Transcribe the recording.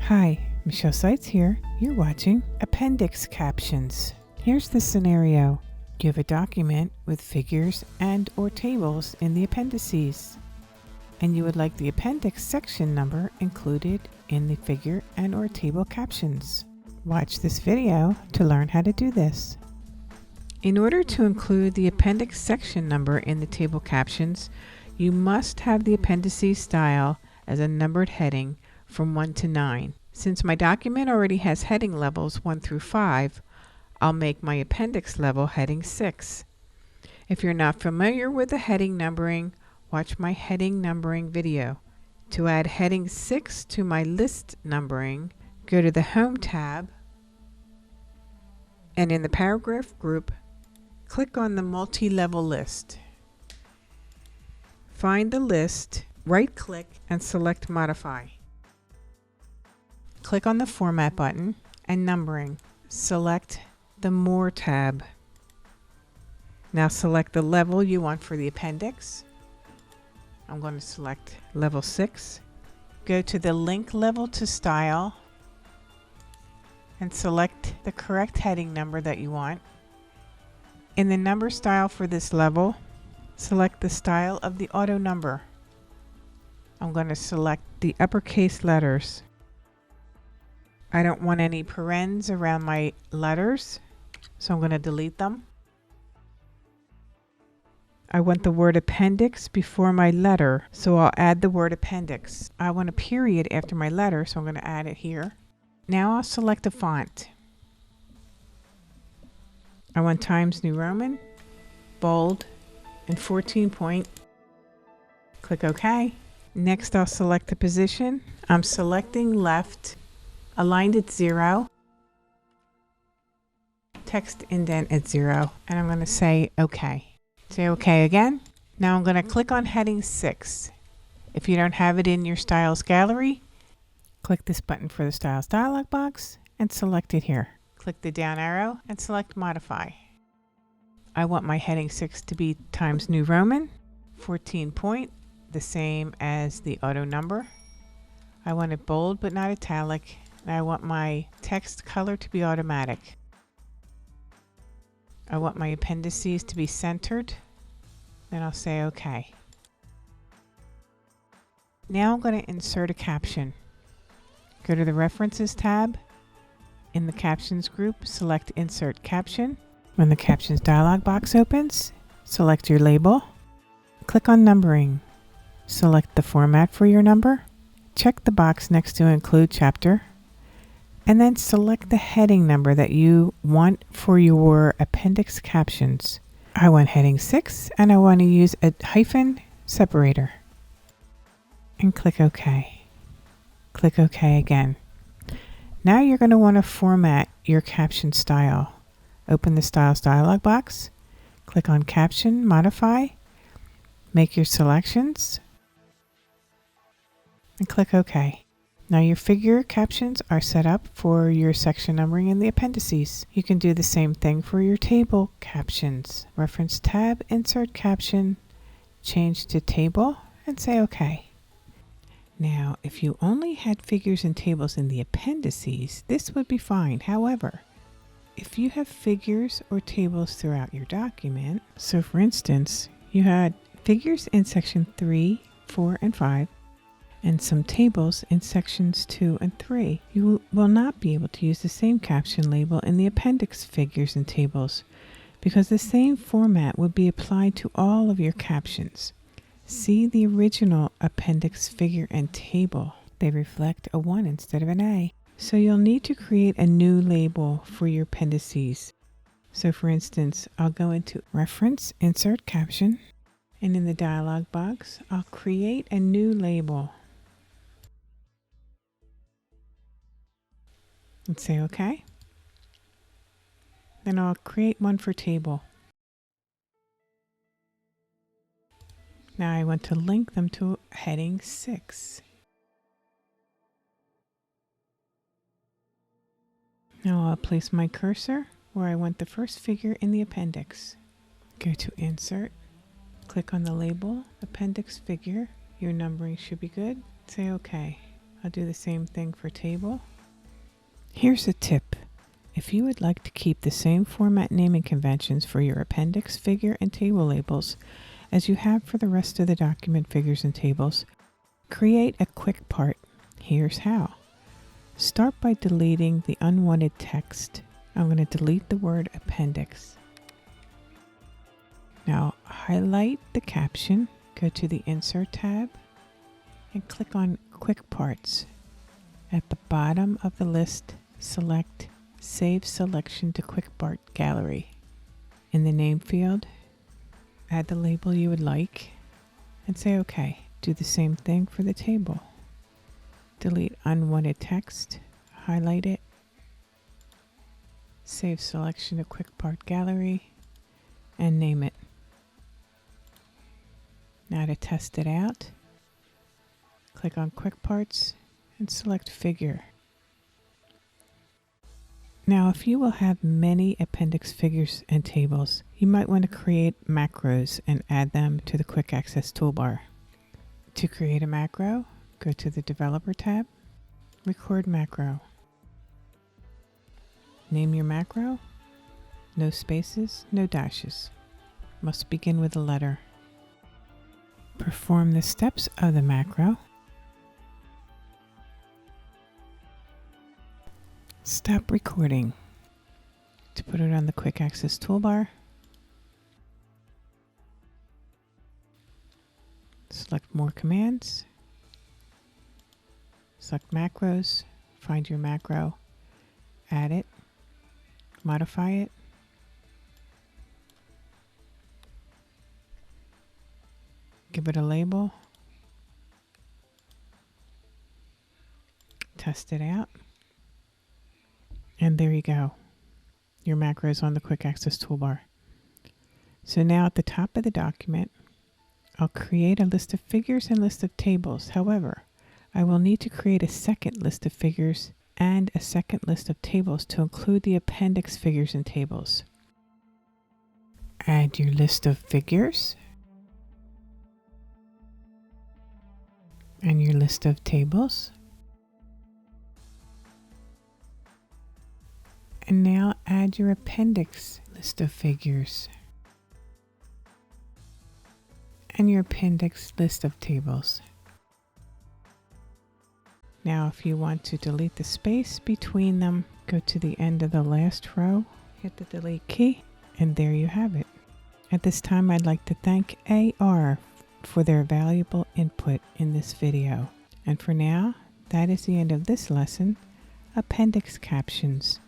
Hi, Michelle Seitz here. You're watching Appendix Captions. Here's the scenario. You have a document with figures and or tables in the appendices, and you would like the appendix section number included in the figure and or table captions. Watch this video to learn how to do this. In order to include the appendix section number in the table captions, you must have the appendices style as a numbered heading from 1 to 9. Since my document already has heading levels 1 through 5, I'll make my appendix level heading 6. If you're not familiar with the heading numbering, watch my heading numbering video. To add heading 6 to my list numbering, go to the Home tab, and in the paragraph group, click on the multi-level list. Find the list, right-click, and select Modify. Click on the Format button and Numbering. Select the More tab. Now select the level you want for the appendix. I'm going to select level 6. Go to the link level to style and select the correct heading number that you want. In the number style for this level, select the style of the auto number. I'm going to select the uppercase letters. I don't want any parens around my letters, so I'm going to delete them. I want the word appendix before my letter, so I'll add the word appendix. I want a period after my letter, so I'm going to add it here. Now I'll select a font. I want Times New Roman, bold, and 14 point. Click OK. Next I'll select the position. I'm selecting left, aligned at 0, text indent at 0, and I'm going to say OK. Say OK again. Now I'm going to click on heading 6. If you don't have it in your Styles gallery, click this button for the Styles dialog box and select it here. Click the down arrow and select Modify. I want my heading 6 to be Times New Roman, 14 point, the same as the auto number. I want it bold but not italic. And I want my text color to be automatic. I want my appendices to be centered. Then I'll say OK. Now I'm going to insert a caption. Go to the References tab. In the Captions group, select Insert Caption. When the Captions dialog box opens, select your label. Click on Numbering. Select the format for your number. Check the box next to Include Chapter. And then select the heading number that you want for your appendix captions. I want heading 6 and I want to use a hyphen separator. And click OK. Click OK again. Now you're going to want to format your caption style. Open the Styles dialog box. Click on Caption, Modify. Make your selections. And click OK. Now your figure captions are set up for your section numbering in the appendices. You can do the same thing for your table captions. Reference tab, Insert Caption, change to Table, and say OK. Now, if you only had figures and tables in the appendices, this would be fine. However, if you have figures or tables throughout your document, so for instance, you had figures in section 3, 4, and 5, and some tables in sections 2 and 3. You will not be able to use the same caption label in the appendix figures and tables because the same format would be applied to all of your captions. See the original appendix figure and table. They reflect a 1 instead of an A. So you'll need to create a new label for your appendices. So for instance, I'll go into Reference, Insert Caption, and in the dialog box, I'll create a new label. And say OK. Then I'll create one for table. Now I want to link them to heading 6. Now I'll place my cursor where I want the first figure in the appendix. Go to Insert, click on the label, Appendix Figure. Your numbering should be good. Say OK. I'll do the same thing for table. Here's a tip. If you would like to keep the same format naming conventions for your appendix, figure, and table labels as you have for the rest of the document figures and tables, create a quick part. Here's how. Start by deleting the unwanted text. I'm going to delete the word appendix. Now highlight the caption, go to the Insert tab, and click on Quick Parts. At the bottom of the list, select Save Selection to Quick Part Gallery. In the name field, add the label you would like and say OK. Do the same thing for the table. Delete unwanted text, highlight it, save selection to Quick Part Gallery, and name it. Now to test it out, click on Quick Parts and select Figure. Now, if you will have many appendix figures and tables, you might want to create macros and add them to the Quick Access toolbar. To create a macro, go to the Developer tab, Record Macro. Name your macro, no spaces, no dashes. Must begin with a letter. Perform the steps of the macro. Stop recording. To put it on the Quick Access toolbar, select More Commands, select Macros, find your macro, add it, modify it, give it a label, test it out, and there you go. Your macro is on the Quick Access toolbar. So now at the top of the document, I'll create a list of figures and list of tables. However, I will need to create a second list of figures and a second list of tables to include the appendix figures and tables. Add your list of figures and your list of tables. And now add your appendix list of figures and your appendix list of tables. Now if you want to delete the space between them, go to the end of the last row, hit the delete key, and there you have it. At this time, I'd like to thank AR for their valuable input in this video. And for now, that is the end of this lesson, Appendix Captions.